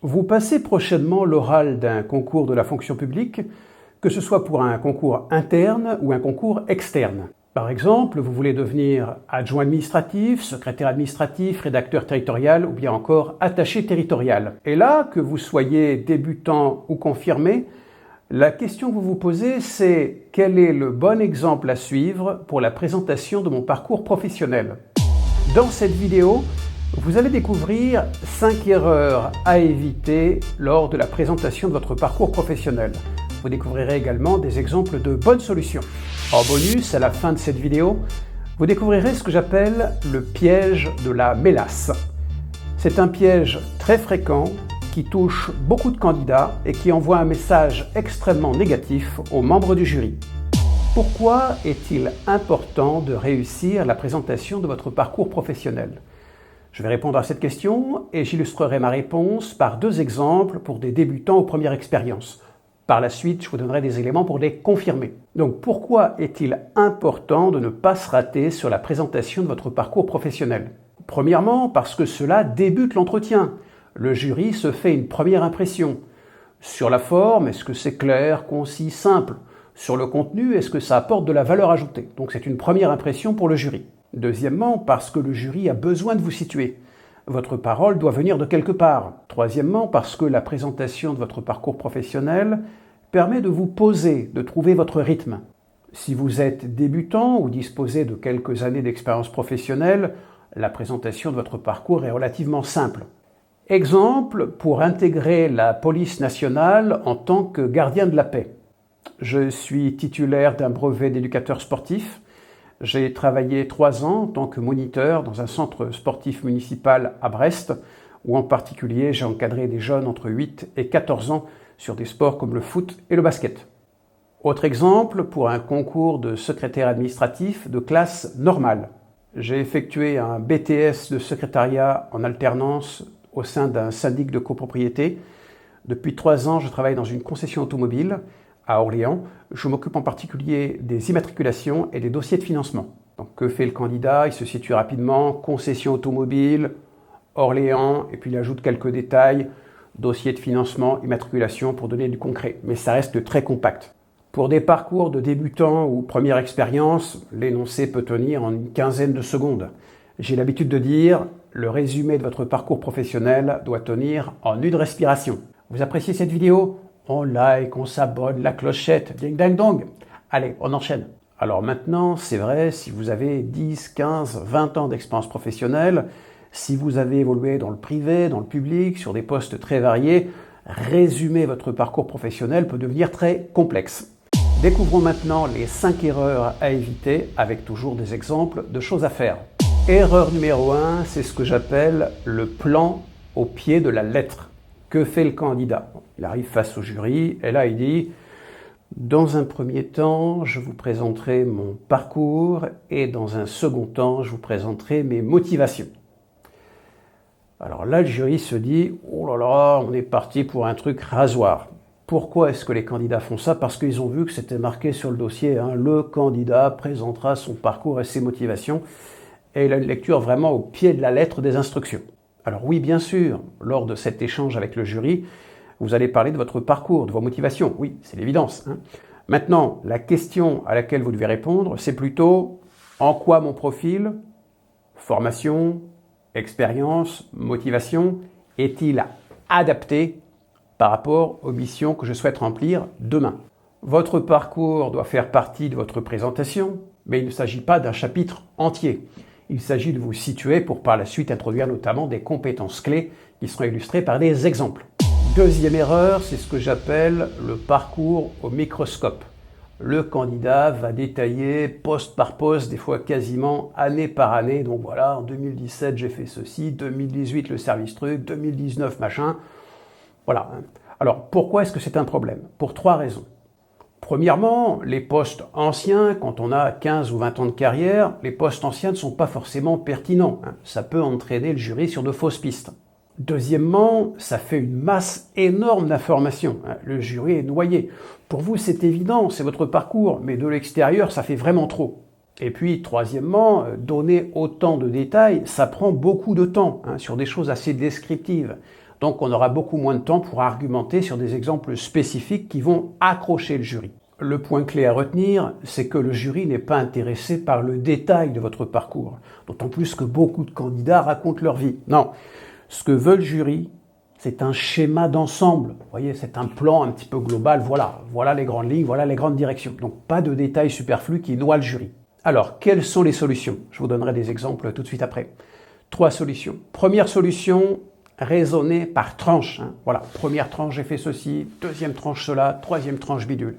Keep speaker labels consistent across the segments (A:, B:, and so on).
A: Vous passez prochainement l'oral d'un concours de la fonction publique, que ce soit pour un concours interne ou un concours externe. Par exemple, vous voulez devenir adjoint administratif, secrétaire administratif, rédacteur territorial ou bien encore attaché territorial. Et là, que vous soyez débutant ou confirmé, la question que vous vous posez, c'est quel est le bon exemple à suivre pour la présentation de mon parcours professionnel? Dans cette vidéo, vous allez découvrir 5 erreurs à éviter lors de la présentation de votre parcours professionnel. Vous découvrirez également des exemples de bonnes solutions. En bonus, à la fin de cette vidéo, vous découvrirez ce que j'appelle le piège de la mélasse. C'est un piège très fréquent qui touche beaucoup de candidats et qui envoie un message extrêmement négatif aux membres du jury. Pourquoi est-il important de réussir la présentation de votre parcours professionnel? Je vais répondre à cette question et j'illustrerai ma réponse par 2 exemples pour des débutants aux premières expériences. Par la suite, je vous donnerai des éléments pour les confirmer. Donc, pourquoi est-il important de ne pas se rater sur la présentation de votre parcours professionnel? Premièrement, parce que cela débute l'entretien. Le jury se fait une première impression. Sur la forme, est-ce que c'est clair, concis, simple? Sur le contenu, est-ce que ça apporte de la valeur ajoutée? Donc, c'est une première impression pour le jury. Deuxièmement, parce que le jury a besoin de vous situer. Votre parole doit venir de quelque part. Troisièmement, parce que la présentation de votre parcours professionnel permet de vous poser, de trouver votre rythme. Si vous êtes débutant ou disposez de quelques années d'expérience professionnelle, la présentation de votre parcours est relativement simple. Exemple, pour intégrer la police nationale en tant que gardien de la paix. Je suis titulaire d'un brevet d'éducateur sportif. J'ai travaillé 3 ans en tant que moniteur dans un centre sportif municipal à Brest, où en particulier j'ai encadré des jeunes entre 8 et 14 ans sur des sports comme le foot et le basket. Autre exemple, pour un concours de secrétaire administratif de classe normale. J'ai effectué un BTS de secrétariat en alternance au sein d'un syndic de copropriété. Depuis 3 ans, je travaille dans une concession automobile à Orléans. Je m'occupe en particulier des immatriculations et des dossiers de financement. Donc, que fait le candidat? Il se situe rapidement, concession automobile, Orléans, et puis il ajoute quelques détails, dossier de financement, immatriculation, pour donner du concret. Mais ça reste très compact. Pour des parcours de débutants ou première expérience, l'énoncé peut tenir en une quinzaine de secondes. J'ai l'habitude de dire, le résumé de votre parcours professionnel doit tenir en une respiration. Vous appréciez cette vidéo? On like, on s'abonne, la clochette, ding dang dong. Allez, on enchaîne. Alors maintenant, c'est vrai, si vous avez 10, 15, 20 ans d'expérience professionnelle, si vous avez évolué dans le privé, dans le public, sur des postes très variés, résumer votre parcours professionnel peut devenir très complexe. Découvrons maintenant les 5 erreurs à éviter avec toujours des exemples de choses à faire. Erreur numéro 1, c'est ce que j'appelle le plan au pied de la lettre. Que fait le candidat? Il arrive face au jury et là il dit « Dans un premier temps, je vous présenterai mon parcours et dans un second temps, je vous présenterai mes motivations. » Alors là, le jury se dit « Oh là là, on est parti pour un truc rasoir. » Pourquoi est-ce que les candidats font ça? Parce qu'ils ont vu que c'était marqué sur le dossier, le candidat présentera son parcours et ses motivations. Et il a une lecture vraiment au pied de la lettre des instructions. Alors oui, bien sûr, lors de cet échange avec le jury, vous allez parler de votre parcours, de vos motivations. Oui, c'est l'évidence. Maintenant, la question à laquelle vous devez répondre, c'est plutôt en quoi mon profil, formation, expérience, motivation, est-il adapté par rapport aux missions que je souhaite remplir demain? Votre parcours doit faire partie de votre présentation, mais il ne s'agit pas d'un chapitre entier. Il s'agit de vous situer pour par la suite introduire notamment des compétences clés qui seront illustrées par des exemples. Deuxième erreur, c'est ce que j'appelle le parcours au microscope. Le candidat va détailler poste par poste, des fois quasiment année par année. Donc voilà, en 2017 j'ai fait ceci, 2018 le service truc, 2019 machin. Voilà. Alors pourquoi est-ce que c'est un problème? Pour 3 raisons. Premièrement, les postes anciens, quand on a 15 ou 20 ans de carrière, les postes anciens ne sont pas forcément pertinents. Ça peut entraîner le jury sur de fausses pistes. Deuxièmement, ça fait une masse énorme d'informations. Le jury est noyé. Pour vous, c'est évident, c'est votre parcours, mais de l'extérieur, ça fait vraiment trop. Et puis, troisièmement, donner autant de détails, ça prend beaucoup de temps sur des choses assez descriptives. Donc on aura beaucoup moins de temps pour argumenter sur des exemples spécifiques qui vont accrocher le jury. Le point clé à retenir, c'est que le jury n'est pas intéressé par le détail de votre parcours, d'autant plus que beaucoup de candidats racontent leur vie. Non, ce que veut le jury, c'est un schéma d'ensemble. Vous voyez, c'est un plan un petit peu global. Voilà les grandes lignes, voilà les grandes directions. Donc pas de détails superflus qui noient le jury. Alors, quelles sont les solutions? Je vous donnerai des exemples tout de suite après. 3 solutions. Première solution, raisonner par tranche. Voilà, première tranche, j'ai fait ceci, deuxième tranche cela, troisième tranche bidule.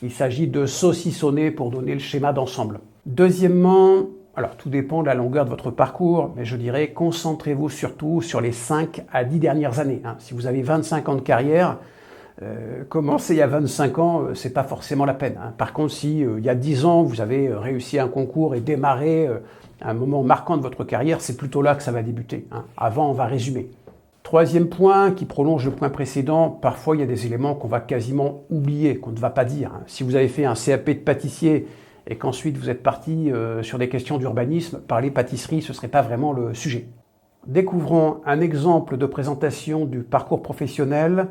A: Il s'agit de saucissonner pour donner le schéma d'ensemble. Deuxièmement, alors tout dépend de la longueur de votre parcours, mais je dirais concentrez-vous surtout sur les 5 à 10 dernières années. Si vous avez 25 ans de carrière, commencer il y a 25 ans, c'est pas forcément la peine. Par contre, si il y a 10 ans, vous avez réussi un concours et démarré un moment marquant de votre carrière, c'est plutôt là que ça va débuter. Avant, on va résumer. Troisième point qui prolonge le point précédent, parfois il y a des éléments qu'on va quasiment oublier, qu'on ne va pas dire. Si vous avez fait un CAP de pâtissier et qu'ensuite vous êtes parti sur des questions d'urbanisme, parler pâtisserie, ce ne serait pas vraiment le sujet. Découvrons un exemple de présentation du parcours professionnel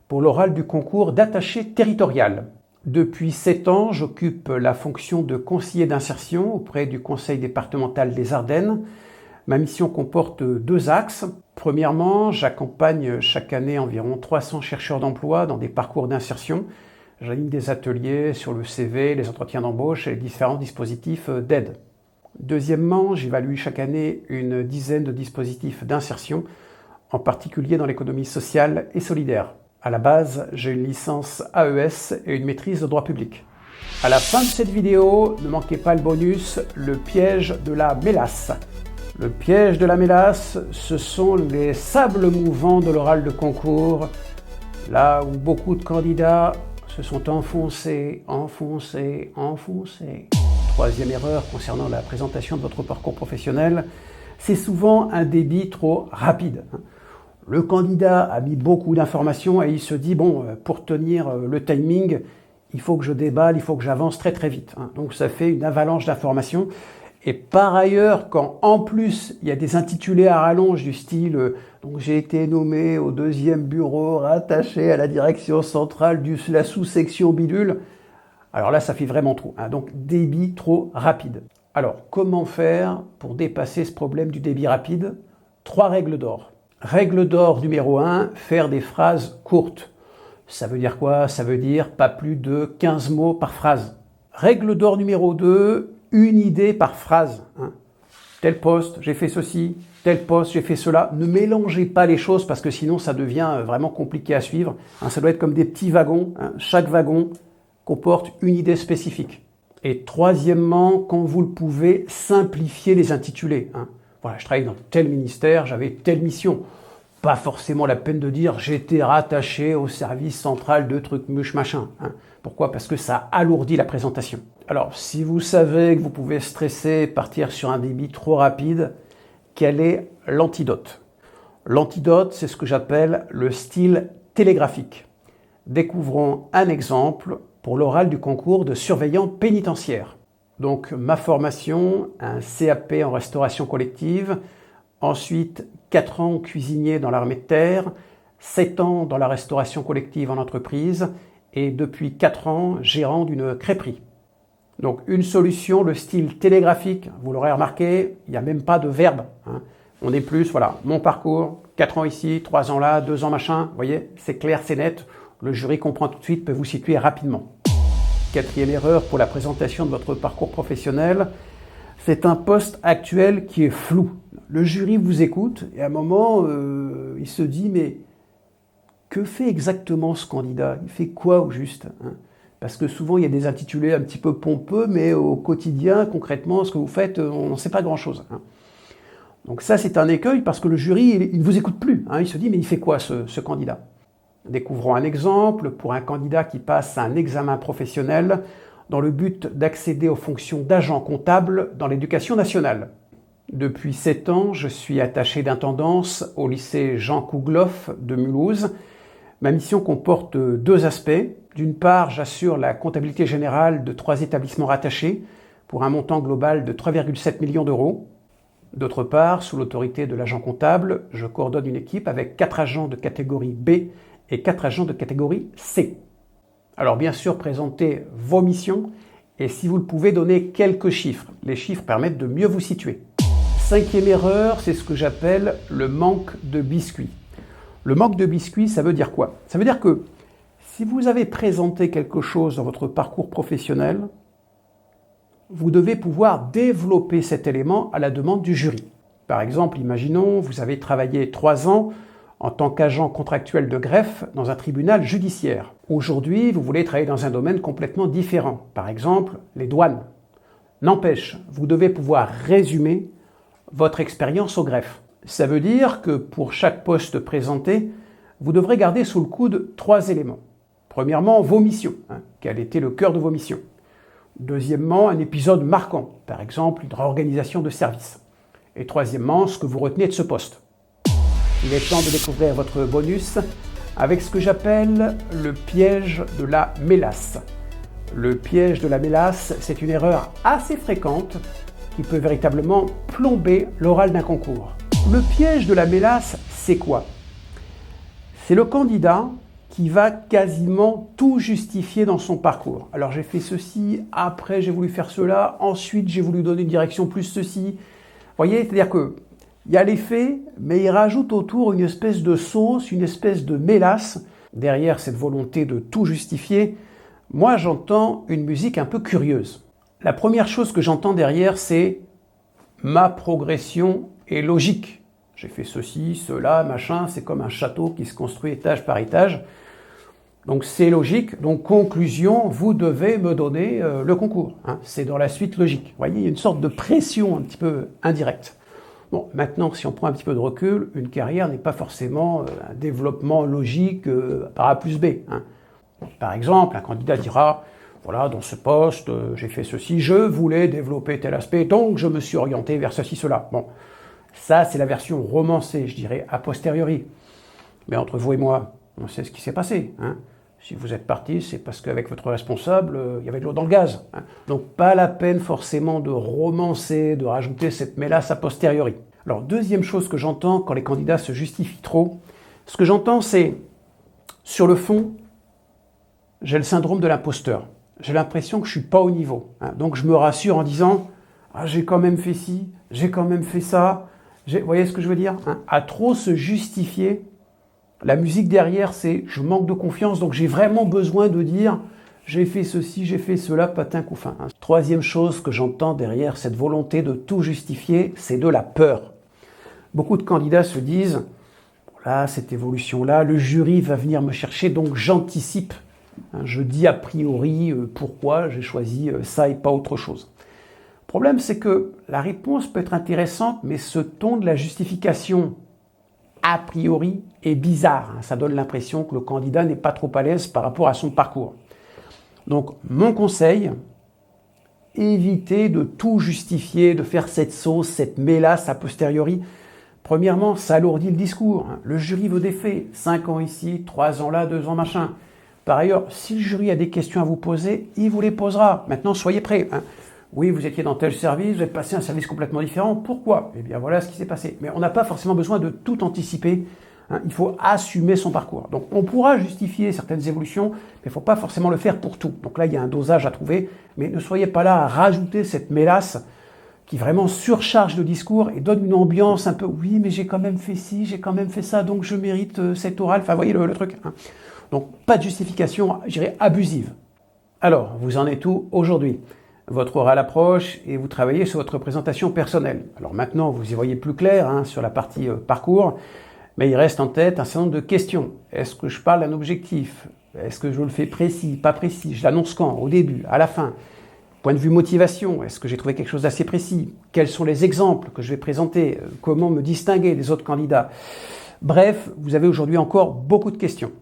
A: pour l'oral du concours d'attaché territorial. Depuis 7 ans, j'occupe la fonction de conseiller d'insertion auprès du Conseil départemental des Ardennes. Ma mission comporte 2 axes. Premièrement, j'accompagne chaque année environ 300 chercheurs d'emploi dans des parcours d'insertion. J'anime des ateliers sur le CV, les entretiens d'embauche et les différents dispositifs d'aide. Deuxièmement, j'évalue chaque année une dizaine de dispositifs d'insertion, en particulier dans l'économie sociale et solidaire. À la base, j'ai une licence AES et une maîtrise de droit public. À la fin de cette vidéo, ne manquez pas le bonus, le piège de la mélasse. Le piège de la mélasse, ce sont les sables mouvants de l'oral de concours, là où beaucoup de candidats se sont enfoncés. Troisième erreur concernant la présentation de votre parcours professionnel, c'est souvent un débit trop rapide. Le candidat a mis beaucoup d'informations et il se dit, bon, pour tenir le timing, il faut que je déballe, il faut que j'avance très très vite. Donc ça fait une avalanche d'informations. Et par ailleurs, quand en plus il y a des intitulés à rallonge du style donc j'ai été nommé au 2e bureau rattaché à la direction centrale de la sous-section bidule, alors là ça fait vraiment trop. Donc débit trop rapide. Alors comment faire pour dépasser ce problème du débit rapide? 3 règles d'or. Règle d'or numéro 1, faire des phrases courtes. Ça veut dire quoi? Ça veut dire pas plus de 15 mots par phrase. Règle d'or numéro 2, une idée par phrase. Tel poste, j'ai fait ceci, tel poste, j'ai fait cela. Ne mélangez pas les choses parce que sinon ça devient vraiment compliqué à suivre. Ça doit être comme des petits wagons. Chaque wagon comporte une idée spécifique. Et troisièmement, quand vous le pouvez, simplifiez les intitulés. Voilà, je travaille dans tel ministère, j'avais telle mission. Pas forcément la peine de dire j'étais rattaché au service central de trucs muche machin. Pourquoi? Parce que ça alourdit la présentation. Alors, si vous savez que vous pouvez stresser, partir sur un débit trop rapide, quel est l'antidote? L'antidote, c'est ce que j'appelle le style télégraphique. Découvrons un exemple pour l'oral du concours de surveillant pénitentiaire. Donc, ma formation, un CAP en restauration collective, ensuite 4 ans cuisinier dans l'armée de terre, 7 ans dans la restauration collective en entreprise et depuis 4 ans gérant d'une crêperie. Donc une solution, le style télégraphique, vous l'aurez remarqué, il n'y a même pas de verbe. On est plus, voilà, mon parcours, 4 ans ici, 3 ans là, 2 ans machin, vous voyez, c'est clair, c'est net, le jury comprend tout de suite, peut vous situer rapidement. 4e erreur pour la présentation de votre parcours professionnel, c'est un poste actuel qui est flou. Le jury vous écoute et à un moment, il se dit mais que fait exactement ce candidat? Il fait quoi au juste? Parce que souvent il y a des intitulés un petit peu pompeux, mais au quotidien, concrètement, ce que vous faites, on n'en sait pas grand-chose. Donc ça c'est un écueil parce que le jury, il ne vous écoute plus. Il se dit mais il fait quoi ce candidat? Découvrons un exemple pour un candidat qui passe un examen professionnel dans le but d'accéder aux fonctions d'agent comptable dans l'éducation nationale. Depuis 7 ans, je suis attaché d'intendance au lycée Jean Kougloff de Mulhouse. Ma mission comporte 2 aspects. D'une part, j'assure la comptabilité générale de 3 établissements rattachés pour un montant global de 3,7 millions d'euros. D'autre part, sous l'autorité de l'agent comptable, je coordonne une équipe avec 4 agents de catégorie B et 4 agents de catégorie C. Alors bien sûr, présentez vos missions et si vous le pouvez, donner quelques chiffres. Les chiffres permettent de mieux vous situer. 5e erreur, c'est ce que j'appelle le manque de biscuits. Le manque de biscuits, ça veut dire quoi? Ça veut dire que si vous avez présenté quelque chose dans votre parcours professionnel, vous devez pouvoir développer cet élément à la demande du jury. Par exemple, imaginons, vous avez travaillé 3 ans en tant qu'agent contractuel de greffe dans un tribunal judiciaire. Aujourd'hui, vous voulez travailler dans un domaine complètement différent, par exemple les douanes. N'empêche, vous devez pouvoir résumer votre expérience au greffe. Ça veut dire que pour chaque poste présenté, vous devrez garder sous le coude 3 éléments. Premièrement, vos missions. Quel était le cœur de vos missions? Deuxièmement, un épisode marquant, par exemple une réorganisation de service. Et troisièmement, ce que vous retenez de ce poste. Il est temps de découvrir votre bonus avec ce que j'appelle le piège de la mélasse. Le piège de la mélasse, c'est une erreur assez fréquente qui peut véritablement plomber l'oral d'un concours. Le piège de la mélasse, c'est quoi? C'est le candidat qui va quasiment tout justifier dans son parcours. Alors j'ai fait ceci, après j'ai voulu faire cela, ensuite j'ai voulu donner une direction plus ceci. Vous voyez, c'est-à-dire que il y a les faits, mais il rajoute autour une espèce de sauce, une espèce de mélasse. Derrière cette volonté de tout justifier, moi j'entends une musique un peu curieuse. La première chose que j'entends derrière, c'est ma progression est logique. J'ai fait ceci, cela, machin, c'est comme un château qui se construit étage par étage. Donc c'est logique, donc conclusion, vous devez me donner le concours. C'est dans la suite logique. Vous voyez, il y a une sorte de pression un petit peu indirecte. Bon, maintenant, si on prend un petit peu de recul, une carrière n'est pas forcément un développement logique par A plus B. Par exemple, un candidat dira, voilà, dans ce poste, j'ai fait ceci, je voulais développer tel aspect, donc je me suis orienté vers ceci, cela. Bon, ça c'est la version romancée, je dirais, a posteriori. Mais entre vous et moi, on sait ce qui s'est passé. Si vous êtes parti, c'est parce qu'avec votre responsable, il y avait de l'eau dans le gaz. Donc pas la peine forcément de romancer, de rajouter cette mélasse a posteriori. Alors deuxième chose que j'entends quand les candidats se justifient trop, ce que j'entends c'est, sur le fond, j'ai le syndrome de l'imposteur. J'ai l'impression que je ne suis pas au niveau. Donc je me rassure en disant, j'ai quand même fait ci, j'ai quand même fait ça. Vous voyez ce que je veux dire? À trop se justifier, la musique derrière, c'est je manque de confiance, donc j'ai vraiment besoin de dire j'ai fait ceci, j'ai fait cela, patin couffin. Troisième chose que j'entends derrière cette volonté de tout justifier, c'est de la peur. Beaucoup de candidats se disent voilà, cette évolution-là, le jury va venir me chercher, donc j'anticipe. Je dis a priori pourquoi j'ai choisi ça et pas autre chose. Le problème, c'est que la réponse peut être intéressante, mais ce ton de la justification a priori est bizarre. Ça donne l'impression que le candidat n'est pas trop à l'aise par rapport à son parcours. Donc, mon conseil, évitez de tout justifier, de faire cette sauce, cette mélasse a posteriori. Premièrement, ça alourdit le discours. Le jury veut des faits. 5 ans ici, 3 ans là, 2 ans machin. Par ailleurs, si le jury a des questions à vous poser, il vous les posera. Maintenant, soyez prêts. Oui, vous étiez dans tel service, vous êtes passé à un service complètement différent. Pourquoi? Eh bien, voilà ce qui s'est passé. Mais on n'a pas forcément besoin de tout anticiper. Il faut assumer son parcours. Donc, on pourra justifier certaines évolutions, mais il ne faut pas forcément le faire pour tout. Donc là, il y a un dosage à trouver. Mais ne soyez pas là à rajouter cette mélasse qui vraiment surcharge le discours et donne une ambiance un peu « oui, mais j'ai quand même fait ci, j'ai quand même fait ça, donc je mérite cet oral ». Enfin, vous voyez le truc. Donc, pas de justification, je dirais, abusive. Alors, vous en êtes où aujourd'hui? Votre oral approche et vous travaillez sur votre présentation personnelle. Alors maintenant, vous y voyez plus clair sur la partie parcours, mais il reste en tête un certain nombre de questions. Est-ce que je parle d'un objectif? Est-ce que je le fais précis, pas précis? Je l'annonce quand? Au début, à la fin? Point de vue motivation, est-ce que j'ai trouvé quelque chose d'assez précis? Quels sont les exemples que je vais présenter? Comment me distinguer des autres candidats? Bref, vous avez aujourd'hui encore beaucoup de questions.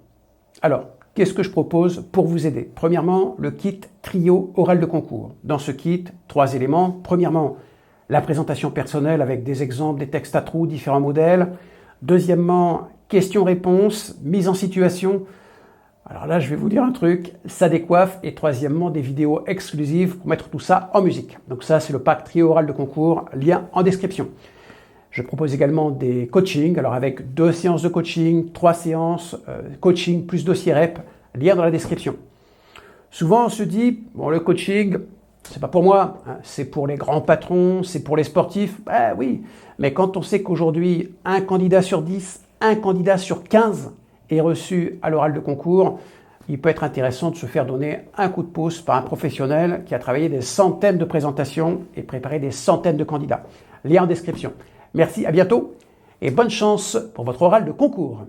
A: Alors, qu'est-ce que je propose pour vous aider? Premièrement, le kit trio oral de concours. Dans ce kit, 3 éléments. Premièrement, la présentation personnelle avec des exemples, des textes à trous, différents modèles. Deuxièmement, questions-réponses, mise en situation. Alors là, je vais vous dire un truc, ça décoiffe. Et troisièmement, des vidéos exclusives pour mettre tout ça en musique. Donc ça, c'est le pack trio oral de concours, lien en description. Je propose également des coachings, alors avec 2 séances de coaching, 3 séances, coaching plus dossier REP, lien dans la description. Souvent on se dit, bon le coaching, c'est pas pour moi, hein, c'est pour les grands patrons, c'est pour les sportifs. Ben oui, mais quand on sait qu'aujourd'hui, un candidat sur 10, un candidat sur 15 est reçu à l'oral de concours, il peut être intéressant de se faire donner un coup de pouce par un professionnel qui a travaillé des centaines de présentations et préparé des centaines de candidats. Lien en description. Merci, à bientôt et bonne chance pour votre oral de concours.